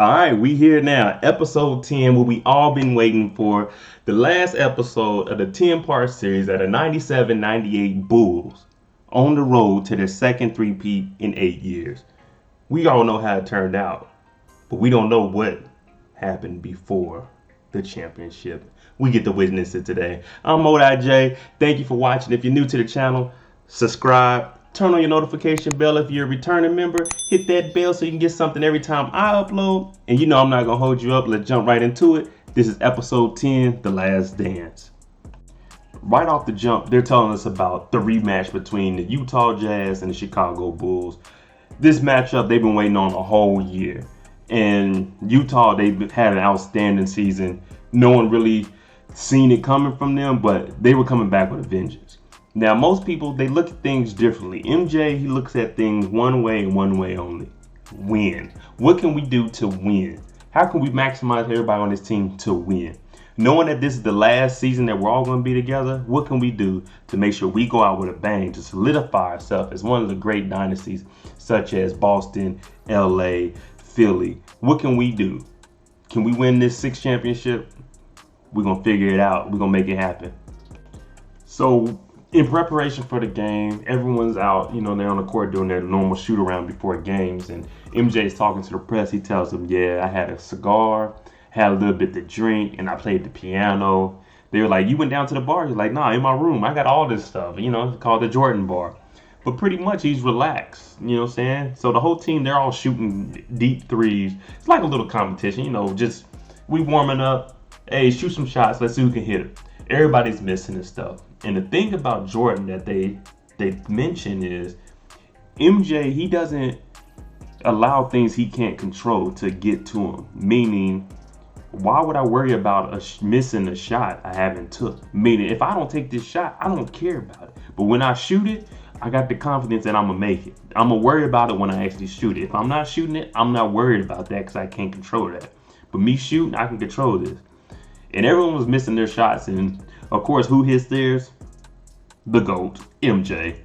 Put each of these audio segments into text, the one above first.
All right, we here now. Episode 10, what we all been waiting for. The last episode of the 10-part series of the 97-98 Bulls on the road to their second three-peat in 8 years. We all know how it turned out, but we don't know what happened before the championship. We get to witness it today. I'm J. Thank you for watching. If you're new to the channel, subscribe. Turn on your notification bell if you're a returning member. Hit that bell so you can get something every time I upload. And you know I'm not going to hold you up. Let's jump right into it. This is episode 10, The Last Dance. Right off the jump, they're telling us about the rematch between the Utah Jazz and the Chicago Bulls. This matchup they've been waiting on a whole year. And Utah, they've had an outstanding season. No one really seen it coming from them, but they were coming back with a vengeance. Now, most people, they look at things differently. MJ, he looks at things one way and one way only. Win. What can we do to win? How can we maximize everybody on this team to win? Knowing that this is the last season that we're all going to be together, what can we do to make sure we go out with a bang to solidify ourselves as one of the great dynasties such as Boston, LA, Philly? What can we do? Can we win this 6th championship? We're going to figure it out. We're going to make it happen. So, in preparation for the game, everyone's out, they're on the court doing their normal shoot around before games, and MJ's talking to the press. He tells them, yeah, I had a cigar, had a little bit to drink, and I played the piano. They were like, you went down to the bar? He's like, nah, in my room, I got all this stuff, it's called the Jordan bar. But pretty much he's relaxed, you know what I'm saying? So the whole team, they're all shooting deep threes. It's like a little competition, just we warming up. Hey, shoot some shots, let's see who can hit it. Everybody's missing and stuff. And the thing about Jordan that they mention is MJ, he doesn't allow things he can't control to get to him. Meaning, why would I worry about missing a shot I haven't took? Meaning, if I don't take this shot, I don't care about it. But when I shoot it, I got the confidence that I'm going to make it. I'm going to worry about it when I actually shoot it. If I'm not shooting it, I'm not worried about that because I can't control that. But me shooting, I can control this. And everyone was missing their shots. And of course, who hits theirs? The GOAT, MJ.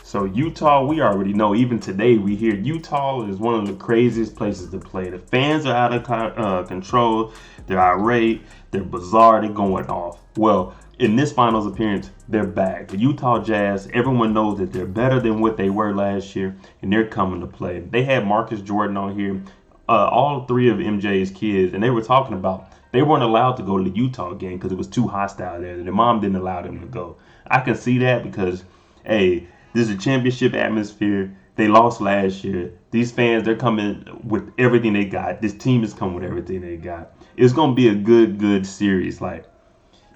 So Utah, we already know, even today we hear Utah is one of the craziest places to play. The fans are out of control. They're irate. They're bizarre. They're going off. Well, in this finals appearance, they're back. The Utah Jazz, everyone knows that they're better than what they were last year, and they're coming to play. They had Marcus Jordan on here. All 3 of MJ's kids, and they were talking about they weren't allowed to go to the Utah game because it was too hostile there. Their mom didn't allow them to go. I can see that because, hey, this is a championship atmosphere. They lost last year. These fans, they're coming with everything they got. This team is coming with everything they got. It's going to be a good series. Like,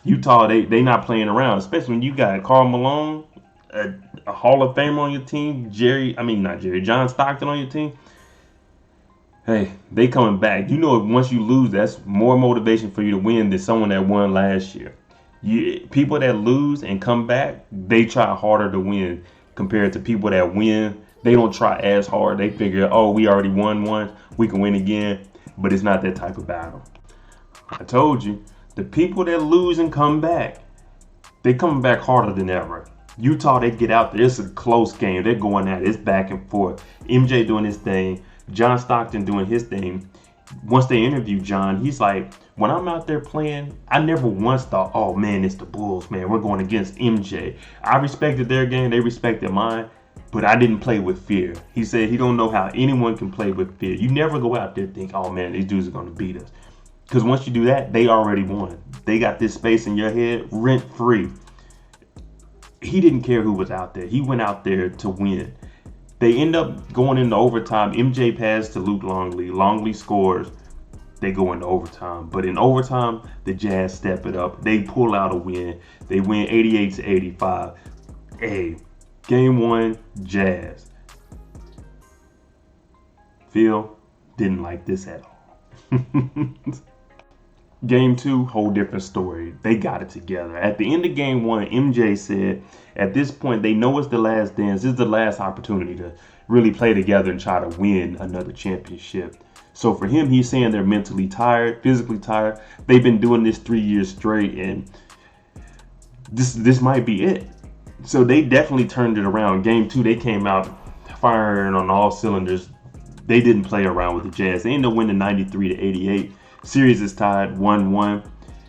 Utah, they not playing around, especially when you got Karl Malone, a Hall of Famer on your team, John Stockton on your team. Hey, they coming back. Once you lose, that's more motivation for you to win than someone that won last year. People that lose and come back, they try harder to win compared to people that win. They don't try as hard. They figure, oh, we already won one. We can win again. But it's not that type of battle. I told you, the people that lose and come back, they coming back harder than ever. Utah, they get out there. It's a close game. They're going at it. It's back and forth. MJ doing his thing. John Stockton doing his thing. Once they interviewed John, he's like, when I'm out there playing, I never once thought, oh man, it's the Bulls, man. We're going against MJ. I respected their game. They respected mine. But I didn't play with fear. He said he don't know how anyone can play with fear. You never go out there and think, oh man, these dudes are going to beat us. Because once you do that, they already won. They got this space in your head rent free. He didn't care who was out there. He went out there to win. They end up going into overtime. MJ passed to Luke Longley. Longley scores. They go into overtime. But in overtime, the Jazz step it up. They pull out a win. They win 88-85. Hey, game 1, Jazz. Phil didn't like this at all. Game 2, whole different story. They got it together. At the end of game 1, MJ said, at this point, they know it's the last dance. This is the last opportunity to really play together and try to win another championship. So for him, he's saying they're mentally tired, physically tired. They've been doing this 3 years straight, and this might be it. So they definitely turned it around. Game 2, they came out firing on all cylinders. they didn't play around with the Jazz. They ended up winning 93-88. Series is tied 1-1.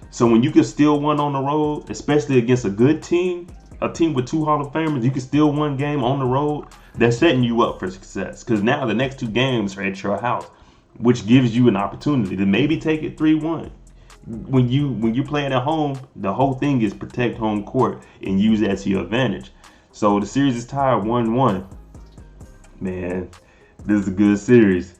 So when you can steal one on the road, especially against a good team, a team with 2 Hall of Famers, you can steal one game on the road. That's setting you up for success. Because now the next 2 games are at your house, which gives you an opportunity to maybe take it 3-1. When you playing at home, the whole thing is protect home court and use that to your advantage. So the series is tied 1-1. Man, this is a good series.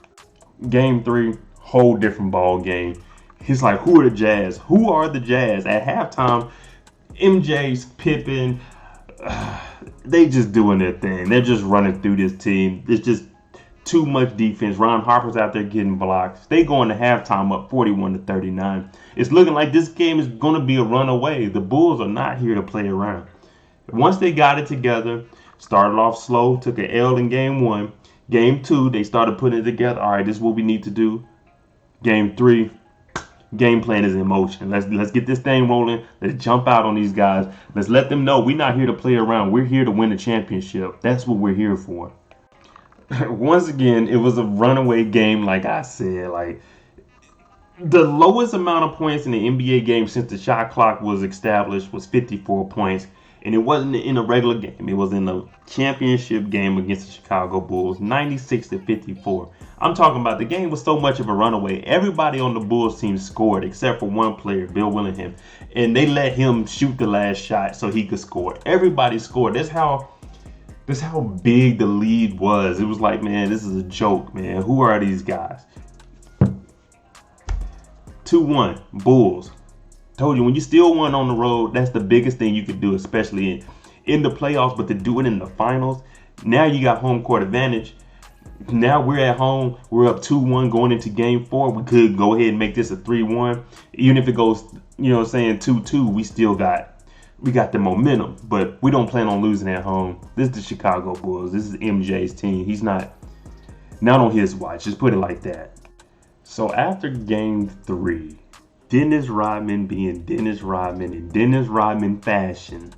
Game 3, whole different ball game. He's like, who are the Jazz? Who are the Jazz? At halftime, MJ's Pippen, they just doing their thing. They're just running through this team. It's just too much defense. Ron Harper's out there getting blocks. They going to halftime up 41-39. It's looking like this game is going to be a runaway. The Bulls are not here to play around. Once they got it together, started off slow, took an L in game 1. Game 2, they started putting it together. All right, this is what we need to do. Game 3, game plan is in motion. Let's get this thing rolling. Let's jump out on these guys. Let's let them know we're not here to play around. We're here to win the championship. That's what we're here for. Once again, it was a runaway game, like I said. Like, the lowest amount of points in the NBA game since the shot clock was established was 54 points. And it wasn't in a regular game. It was in a championship game against the Chicago Bulls, 96-54. I'm talking about the game was so much of a runaway. Everybody on the Bulls team scored except for one player, Bill Willingham. And they let him shoot the last shot so he could score. Everybody scored. That's how big the lead was. It was like, man, this is a joke, man. Who are these guys? 2-1, Bulls. Told you, when you steal one on the road, that's the biggest thing you could do, especially in the playoffs. But to do it in the finals, now you got home court advantage. Now we're at home. We're up 2-1 going into game 4. We could go ahead and make this a 3-1. Even if it goes, 2-2, we got the momentum. But we don't plan on losing at home. This is the Chicago Bulls. This is MJ's team. He's not on his watch. Just put it like that. So after game 3, Dennis Rodman being Dennis Rodman in Dennis Rodman fashion,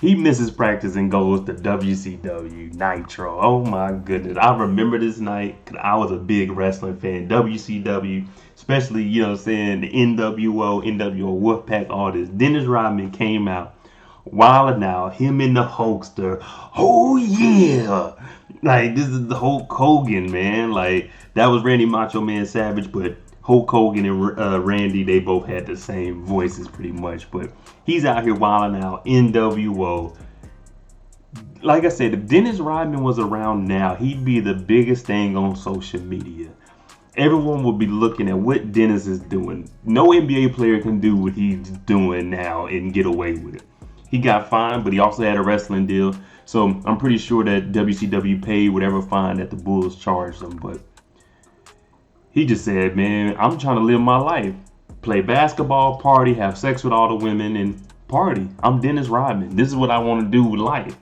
he misses practice and goes to WCW Nitro. Oh my goodness. I remember this night because I was a big wrestling fan. WCW, especially, the NWO, Wolfpack, all this. Dennis Rodman came out wilding out, him in the Hulkster. Oh yeah. Like, this is the Hulk Hogan, man. Like, that was Randy Macho Man Savage, but Hulk Hogan and Randy, they both had the same voices pretty much. But he's out here wilding out, NWO. Like I said, if Dennis Rodman was around now, he'd be the biggest thing on social media. Everyone would be looking at what Dennis is doing. No NBA player can do what he's doing now and get away with it. He got fined, but he also had a wrestling deal. So I'm pretty sure that WCW paid whatever fine that the Bulls charged him. But he just said, man, I'm trying to live my life. Play basketball, party, have sex with all the women, and party. I'm Dennis Rodman. This is what I want to do with life.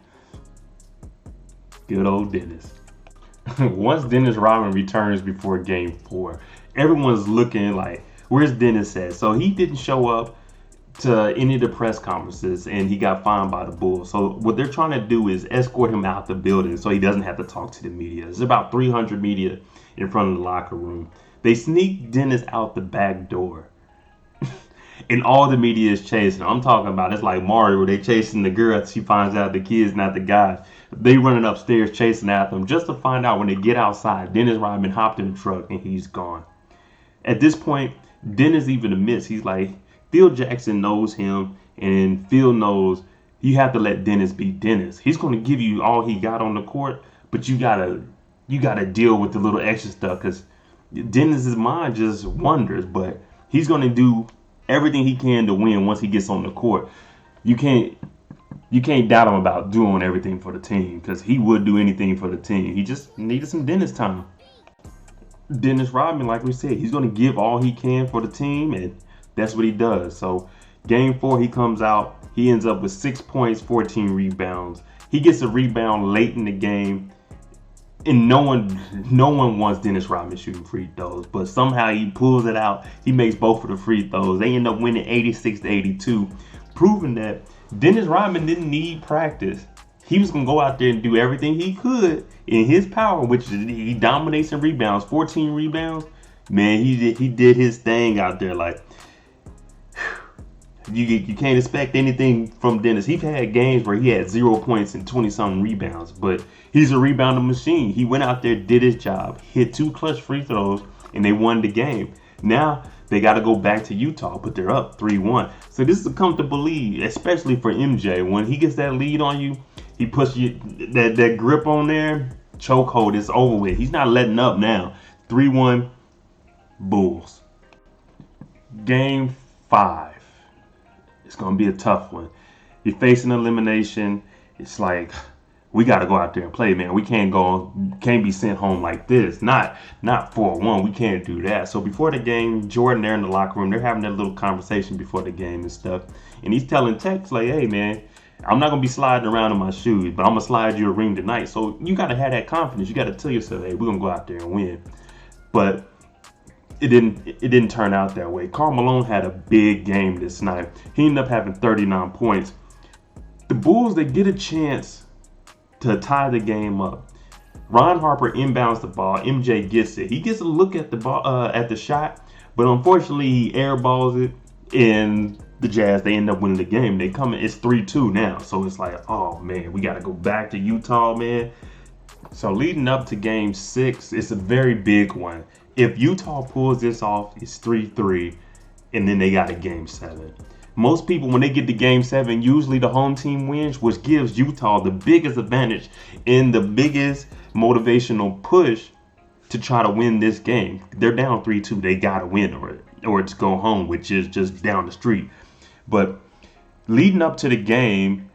Good old Dennis. Once Dennis Rodman returns before game 4, everyone's looking like, where's Dennis at? So he didn't show up to any of the press conferences, and he got fined by the Bulls. So what they're trying to do is escort him out the building so he doesn't have to talk to the media. There's about 300 media in front of the locker room. They sneak Dennis out the back door. And all the media is chasing him. I'm talking about, it's like Mario, where they chasing the girl. She finds out the kid's not the guy. They running upstairs chasing after him just to find out when they get outside. Dennis Rodman hopped in the truck and he's gone. At this point, Dennis even admits, he's like, Phil Jackson knows him, and Phil knows you have to let Dennis be Dennis. He's going to give you all he got on the court, but you gotta deal with the little extra stuff, because Dennis's mind just wanders. But he's going to do everything he can to win once he gets on the court. You can't doubt him about doing everything for the team, because he would do anything for the team. He just needed some Dennis time. Dennis Rodman, like we said, he's going to give all he can for the team, and that's what he does. So game 4, he comes out. He ends up with 6 points, 14 rebounds. He gets a rebound late in the game, and no one wants Dennis Rodman shooting free throws, but somehow he pulls it out. He makes both of the free throws. They end up winning 86-82, proving that Dennis Rodman didn't need practice. He was gonna go out there and do everything he could in his power, which is he dominates in rebounds, 14 rebounds. Man, he did his thing out there. Like you can't expect anything from Dennis. He's had games where he had 0 points and 20-something rebounds, but he's a rebounding machine. He went out there, did his job, hit 2 clutch free throws, and they won the game. Now they got to go back to Utah, but they're up 3-1. So this is a comfortable lead, especially for MJ. When he gets that lead on you, he puts you that grip on there, chokehold. It's over with. He's not letting up now. 3-1 Bulls. Game 5. It's gonna be a tough one. You're facing elimination. It's like we got to go out there and play, man. We can't be sent home like this. Not 4-1. We can't do that. So before the game, Jordan, they're in the locker room. They're having that little conversation before the game and stuff. And he's telling Tex like, hey, man, I'm not gonna be sliding around in my shoes, but I'm gonna slide you a ring tonight. So you gotta have that confidence. You gotta tell yourself, hey, we're gonna go out there and win. But it didn't turn out that way. Karl Malone had a big game this night. He ended up having 39 points. The Bulls, they get a chance to tie the game up. Ron Harper inbounds the ball. MJ gets it. He gets a look at the ball, at the shot, but unfortunately he airballs it, and the Jazz, they end up winning the game. They come in, it's 3-2 now. So it's like, oh man, we got to go back to Utah, man. So leading up to game 6, it's a very big one. If Utah pulls this off, it's 3-3, and then they got a game 7. Most people, when they get to game 7, usually the home team wins, which gives Utah the biggest advantage and the biggest motivational push to try to win this game. They're down 3-2. They got to win or it's go home, which is just down the street. But leading up to the game,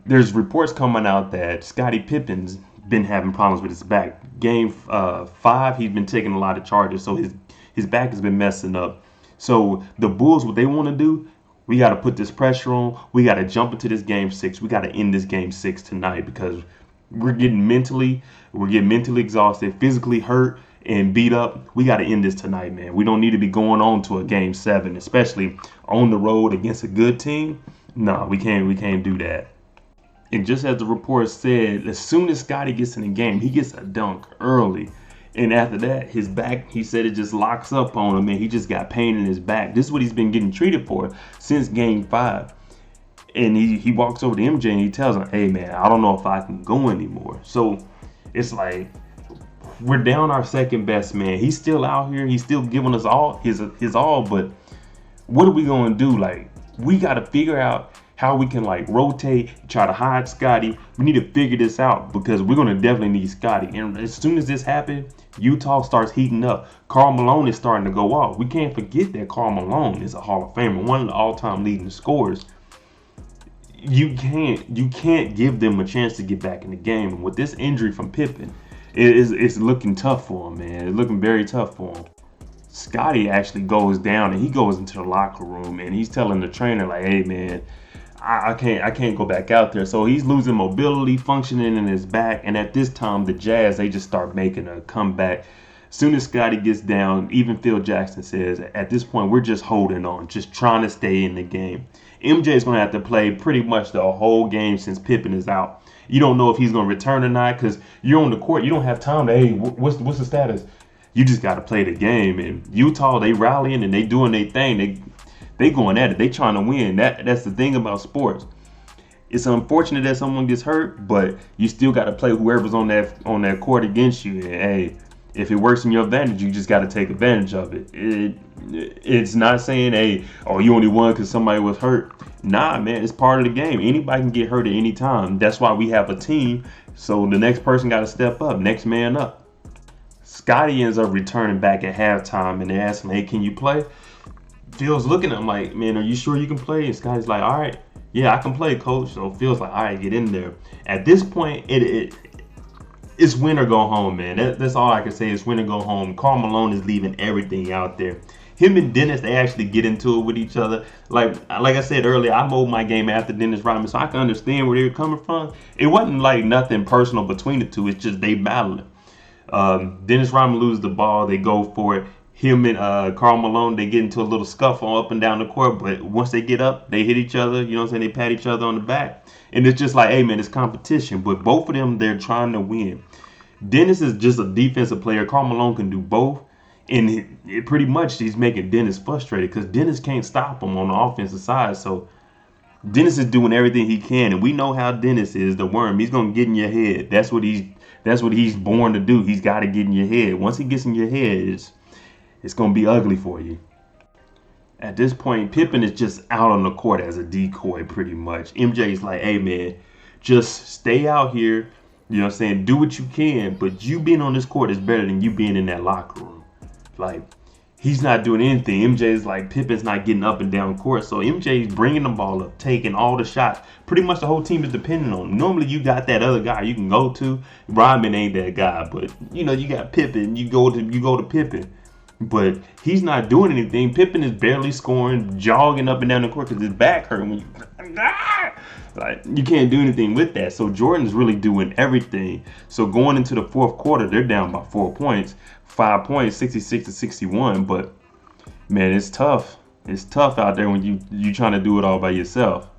there's reports coming out that Scottie Pippen's been having problems with his back. Game 5, he's been taking a lot of charges, so his back has been messing up. So the Bulls, what they want to do, we got to put this pressure on. We got to jump into this game 6. We got to end this game 6 tonight because we're getting mentally exhausted, physically hurt, and beat up. We got to end this tonight, man. We don't need to be going on to a game 7, especially on the road against a good team. No, we can't do that. And just as the report said, as soon as Scottie gets in the game, he gets a dunk early. And after that, his back, he said it just locks up on him, and he just got pain in his back. This is what he's been getting treated for since game 5. And he walks over to MJ and he tells him, hey, man, I don't know if I can go anymore. So it's like we're down our second best man. He's still out here. He's still giving us all his all. But what are we going to do? Like, we got to figure out how we can like rotate, try to hide Scottie. We need to figure this out because we're going to definitely need Scottie. And as soon as this happens, Utah starts heating up. Karl Malone is starting to go off. We can't forget that Karl Malone is a Hall of Famer, one of the all-time leading scorers. You can't give them a chance to get back in the game. And with this injury from Pippen, it's looking tough for him, man. It's looking very tough for him. Scottie actually goes down and he goes into the locker room and he's telling the trainer like, hey, man, I can't go back out there. So he's losing mobility, functioning in his back. And at this time, the Jazz, they just start making a comeback. As soon as Scottie gets down, even Phil Jackson says, at this point, we're just holding on, just trying to stay in the game. MJ is going to have to play pretty much the whole game since Pippen is out. You don't know if he's going to return or not because you're on the court. You don't have time to, hey, what's the status? You just got to play the game. And Utah, they rallying and they doing their thing. They going at it. They trying to win. That's the thing about sports. It's unfortunate that someone gets hurt, but you still got to play whoever's on that court against you. And hey, if it works in your advantage, you just got to take advantage of it. It's not saying, hey, oh, you only won because somebody was hurt. Nah, man, it's part of the game. Anybody can get hurt at any time. That's why we have a team. So the next person got to step up, next man up. Scottie ends up returning back at halftime, and they ask him, hey, can you play? Phil's looking at him like, man, are you sure you can play? And Scottie's like, all right, yeah, I can play, coach. So Phil's like, all right, get in there. At this point, it's win or go home, man. That's all I can say. It's win or go home. Karl Malone is leaving everything out there. Him and Dennis, they actually get into it with each other. Like I said earlier, I mowed my game after Dennis Rodman, so I can understand where they were coming from. It wasn't like nothing personal between the two. It's just they battling. Dennis Rodman loses the ball. They go for it. him and Karl Malone, they get into a little scuffle up and down the court, but once they get up, they hit each other, you know what I'm saying? They pat each other on the back. And it's just like, hey, man, it's competition. But both of them, they're trying to win. Dennis is just a defensive player. Karl Malone can do both. And pretty much he's making Dennis frustrated because Dennis can't stop him on the offensive side. So Dennis is doing everything he can. And we know how Dennis is, the worm. He's going to get in your head. That's what he's born to do. He's got to get in your head. Once he gets in your head, it's going to be ugly for you. At this point, Pippen is just out on the court as a decoy pretty much. MJ's like, hey, man, just stay out here. You know what I'm saying? Do what you can. But you being on this court is better than you being in that locker room. Like, he's not doing anything. MJ's like, Pippen's not getting up and down court. So MJ's bringing the ball up, taking all the shots. Pretty much the whole team is depending on him. Normally, you got that other guy you can go to. Rodman ain't that guy. But, you know, you got Pippen. You go to Pippen. But he's not doing anything. Pippen is barely scoring, jogging up and down the court because his back hurt. When like, you can't do anything with that. So Jordan's really doing everything. So going into the fourth quarter, they're down by 4 points. 5 points, 66-61. But, man, it's tough. It's tough out there when you trying to do it all by yourself.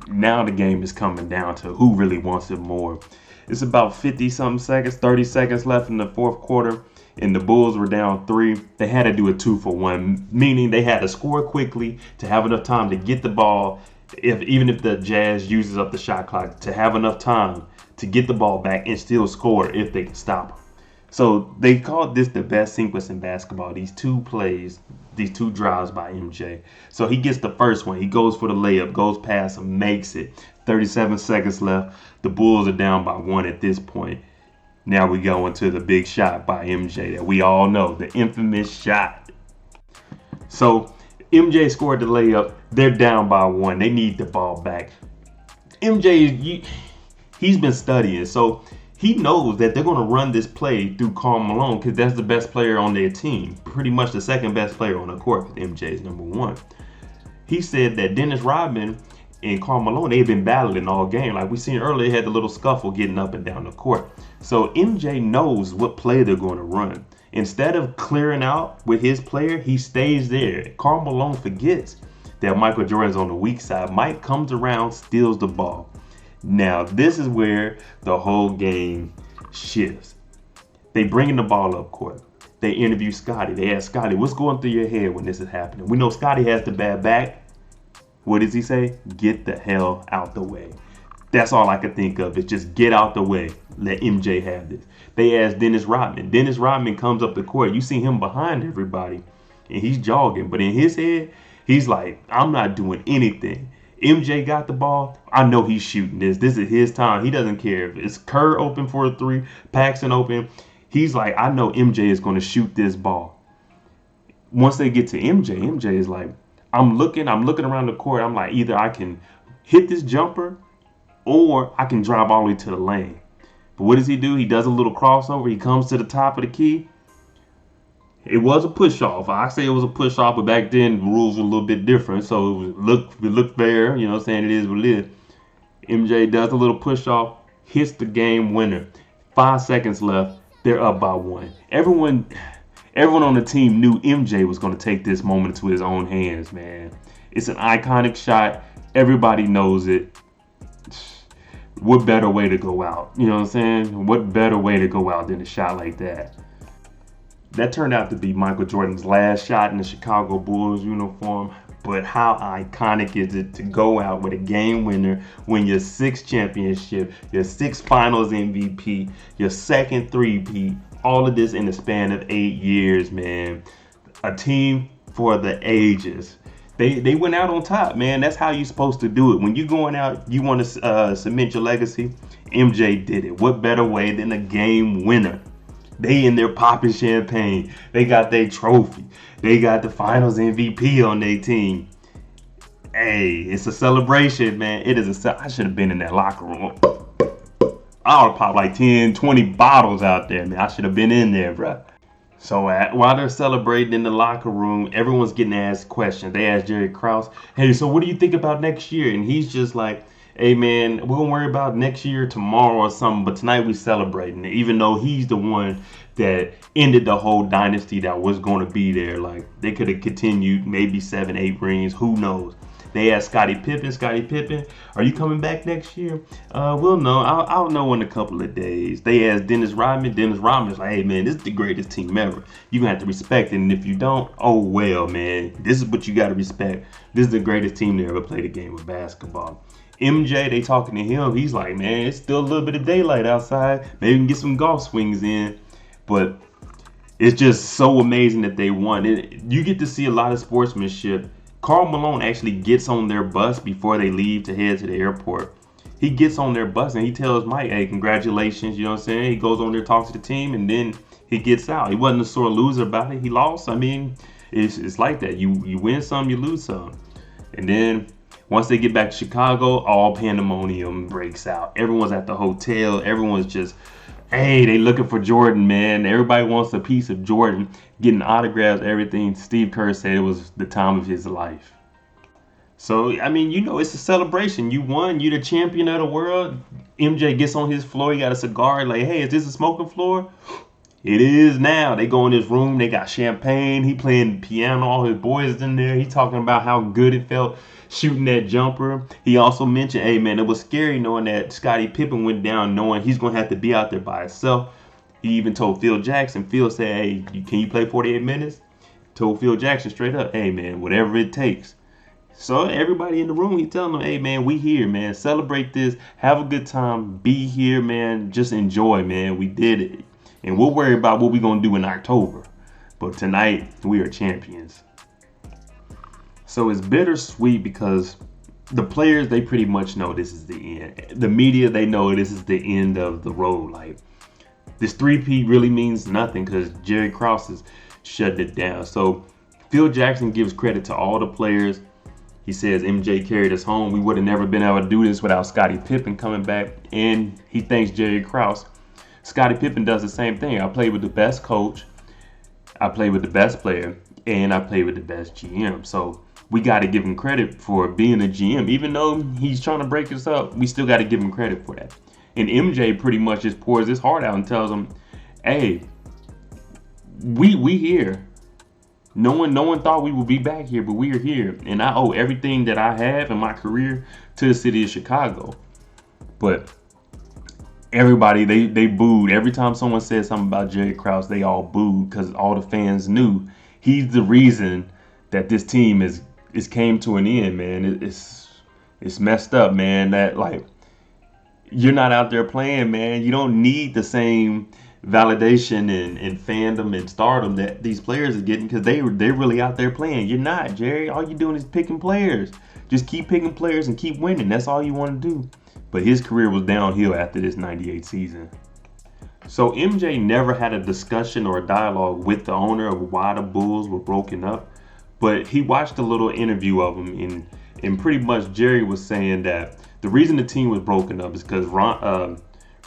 Now the game is coming down to who really wants it more. It's about 50-something seconds, 30 seconds left in the fourth quarter. And the Bulls were down 3. They had to do a 2-for-1, meaning they had to score quickly to have enough time to get the ball. Even if the Jazz uses up the shot clock, to have enough time to get the ball back and still score if they can stop them. So they called this the best sequence in basketball. These two plays, these two drives by MJ. So he gets the first one. He goes for the layup, goes past him, makes it. 37 seconds left. The Bulls are down by 1 at this point. Now we go into the big shot by MJ that we all know, the infamous shot. So MJ scored the layup. They're down by 1. They need the ball back. MJ, he's been studying, so he knows that they're going to run this play through Karl Malone because that's the best player on their team. Pretty much the second best player on the court because MJ is number 1. He said that Dennis Rodman and Karl Malone, they've been battling all game. Like we seen earlier, they had the little scuffle getting up and down the court. So MJ knows what play they're going to run. Instead of clearing out with his player, he stays there. Karl Malone forgets that Michael Jordan's on the weak side. Mike comes around, steals the ball. Now, this is where the whole game shifts. They bringing the ball up court. They interview Scottie. They ask Scottie, what's going through your head when this is happening? We know Scottie has the bad back. What does he say? Get the hell out the way. That's all I could think of is just get out the way. Let MJ have this. They asked Dennis Rodman. Dennis Rodman comes up the court. You see him behind everybody, and he's jogging. But in his head, he's like, I'm not doing anything. MJ got the ball. I know he's shooting this. This is his time. He doesn't care if it's Kerr open for a 3, Paxson open. He's like, I know MJ is going to shoot this ball. Once they get to MJ is like, I'm looking around the court. I'm like, either I can hit this jumper or I can drive all the way to the lane. But what does he do? He does a little crossover. He comes to the top of the key. It was a push-off. I say it was a push-off, but back then the rules were a little bit different. So it looked fair. You know what I'm saying? It is what it is. MJ does a little push-off, hits the game winner. 5 seconds left. They're up by 1. Everyone on the team knew MJ was going to take this moment into his own hands, man. It's an iconic shot. Everybody knows it. What better way to go out? You know what I'm saying? What better way to go out than a shot like that? That turned out to be Michael Jordan's last shot in the Chicago Bulls uniform. But how iconic is it to go out with a game winner, win your 6th championship, your 6th finals MVP, your 2nd three-peat, all of this in the span of 8 years, man. A team for the ages. They went out on top, man. That's how you're supposed to do it. When you're going out, you want to cement your legacy. MJ did it. What better way than a game winner? They in there popping champagne. They got their trophy. They got the finals MVP on their team. Hey, it's a celebration, man. It is I should have been in that locker room. I would have popped like 10, 20 bottles out there, man. I should have been in there, bro. So while they're celebrating in the locker room, everyone's getting asked questions. They asked Jerry Krause, hey, so what do you think about next year? And he's just like, hey, man, we're going to worry about next year tomorrow or something, but tonight we celebrating. Even though he's the one that ended the whole dynasty that was going to be there. Like, they could have continued maybe 7, 8 rings. Who knows? They asked Scottie Pippen, are you coming back next year? We'll know. I'll know in a couple of days. They asked Dennis Rodman's like, hey, man, this is the greatest team ever. You're going to have to respect it. And if you don't, oh, well, man, this is what you got to respect. This is the greatest team to ever play the game of basketball. MJ, they talking to him. He's like, man, it's still a little bit of daylight outside. Maybe we can get some golf swings in. But it's just so amazing that they won. You get to see a lot of sportsmanship. Karl Malone actually gets on their bus before they leave to head to the airport. He gets on their bus and he tells Mike, hey, congratulations, you know what I'm saying? He goes on there, talks to the team, and then he gets out. He wasn't a sore loser about it. He lost. I mean, it's like that. You win some, you lose some. And then once they get back to Chicago, all pandemonium breaks out. Everyone's at the hotel. Everyone's just, hey, they looking for Jordan, man. Everybody wants a piece of Jordan, getting autographs, everything. Steve Kerr said it was the time of his life. So, I mean, you know, it's a celebration. You won. You're the champion of the world. MJ gets on his floor. He got a cigar. Like, hey, is this a smoking floor? It is now. They go in this room. They got champagne. He playing piano. All his boys in there. He talking about how good it felt shooting that jumper. He also mentioned, hey, man, it was scary knowing that Scottie Pippen went down, knowing he's going to have to be out there by himself. He even told Phil Jackson. Phil said, hey, can you play 48 minutes? Told Phil Jackson straight up, hey, man, whatever it takes. So everybody in the room, he telling them, hey, man, we here, man. Celebrate this. Have a good time. Be here, man. Just enjoy, man. We did it. And we'll worry about what we're going to do in October. But tonight, we are champions. So it's bittersweet because the players, they pretty much know this is the end. The media, they know this is the end of the road. Like, this 3P really means nothing because Jerry Krause has shut it down. So Phil Jackson gives credit to all the players. He says MJ carried us home. We would have never been able to do this without Scottie Pippen coming back. And he thanks Jerry Krause. Scottie Pippen does the same thing. I played with the best coach. I played with the best player. And I played with the best GM. So we got to give him credit for being a GM. Even though he's trying to break us up, we still got to give him credit for that. And MJ pretty much just pours his heart out and tells him, hey, we here. No one thought we would be back here, but we are here. And I owe everything that I have in my career to the city of Chicago. But everybody, they booed. Every time someone said something about Jerry Krause, they all booed because all the fans knew he's the reason that this team is came to an end, man. It's messed up, man. That, like, you're not out there playing, man. You don't need the same validation and fandom and stardom that these players are getting because they're really out there playing. You're not, Jerry. All you're doing is picking players. Just keep picking players and keep winning. That's all you want to do. But his career was downhill after this 98 season. So MJ never had a discussion or a dialogue with the owner of why the Bulls were broken up. But he watched a little interview of him, and pretty much Jerry was saying that the reason the team was broken up is because Ron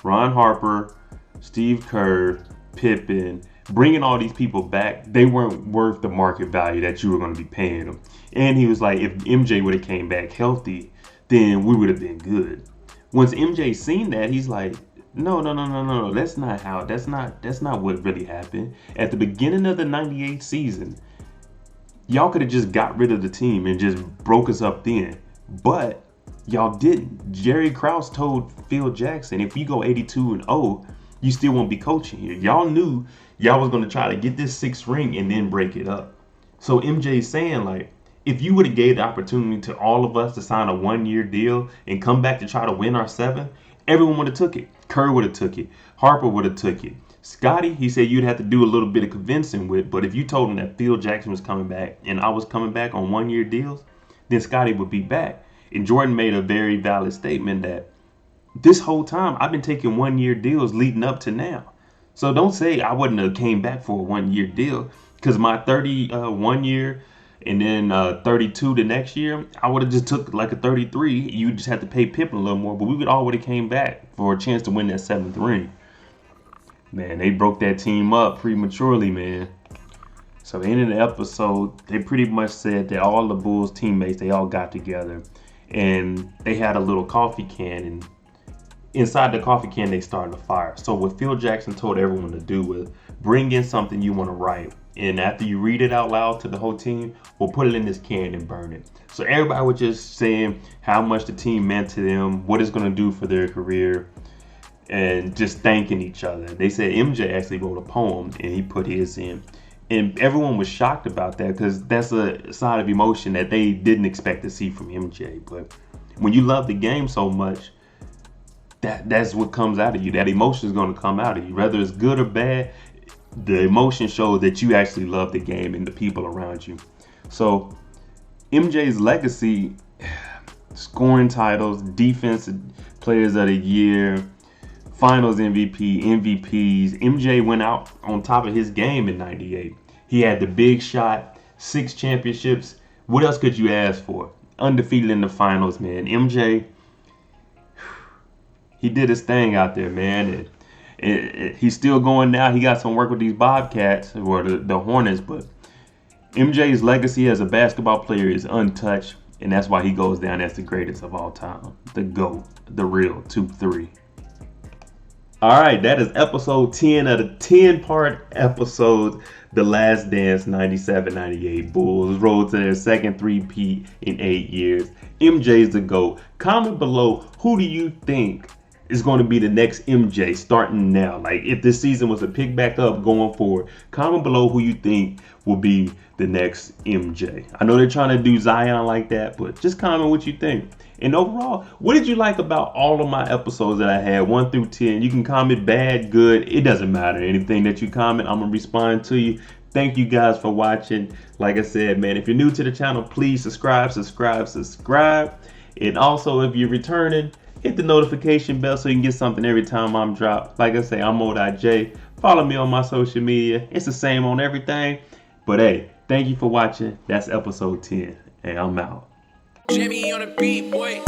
Harper, Steve Kerr, Pippen, bringing all these people back, they weren't worth the market value that you were going to be paying them. And he was like, if MJ would have came back healthy, then we would have been good. Once MJ seen that, he's like, no. That's not what really happened. At the beginning of the 98 season, y'all could have just got rid of the team and just broke us up then. But y'all didn't. Jerry Krause told Phil Jackson, if you go 82-0, you still won't be coaching here. Y'all knew y'all was going to try to get this 6th ring and then break it up. So MJ's saying, like, if you would have gave the opportunity to all of us to sign a 1-year deal and come back to try to win our 7th, everyone would have took it. Kerr would have took it. Harper would have took it. Scottie, he said you'd have to do a little bit of convincing with, but if you told him that Phil Jackson was coming back and I was coming back on 1-year deals, then Scottie would be back. And Jordan made a very valid statement that this whole time I've been taking 1-year deals leading up to now. So don't say I wouldn't have came back for a 1-year deal, because my 31 year and then 32 the next year, I would have just took like a 33. You just had to pay Pippen a little more, but we would all would have came back for a chance to win that 7th ring. Man, they broke that team up prematurely, man. So the end of the episode, they pretty much said that all the Bulls teammates, they all got together and they had a little coffee can, and inside the coffee can, they started a fire. So what Phil Jackson told everyone to do was bring in something you want to write. And after you read it out loud to the whole team, we'll put it in this can and burn it. So everybody was just saying how much the team meant to them, what it's going to do for their career, and just thanking each other. They said MJ actually wrote a poem and he put his in. And everyone was shocked about that because that's a side of emotion that they didn't expect to see from MJ. But when you love the game so much, that's what comes out of you. That emotion is going to come out of you. Whether it's good or bad, the emotion shows that you actually love the game and the people around you. So MJ's legacy, scoring titles, defense players of the year, finals MVP, MVPs. MJ went out on top of his game in 98. He had the big shot, 6 championships. What else could you ask for? Undefeated in the finals, man. MJ, he did his thing out there, man. He's still going now. He got some work with these Bobcats, or the Hornets, but MJ's legacy as a basketball player is untouched, and that's why he goes down as the greatest of all time. The GOAT, the real 2-3. All right, that is episode 10 of the 10-part episode, The Last Dance 97-98 Bulls road to their second three-peat in 8 years. MJ's the GOAT. Comment below, who do you think is going to be the next MJ starting now? Like, if this season was to pick back up going forward, comment below who you think will be the next MJ. I know they're trying to do Zion like that, but just comment what you think. And overall, what did you like about all of my episodes that I had, 1 through 10? You can comment bad, good, it doesn't matter. Anything that you comment, I'm going to respond to you. Thank you guys for watching. Like I said, man, if you're new to the channel, please subscribe. And also, if you're returning, hit the notification bell so you can get something every time I'm dropped. Like I say, I'm Mo.J. Follow me on my social media. It's the same on everything. But hey, thank you for watching. That's episode 10. And I'm out. Jimmy on the beat, boy.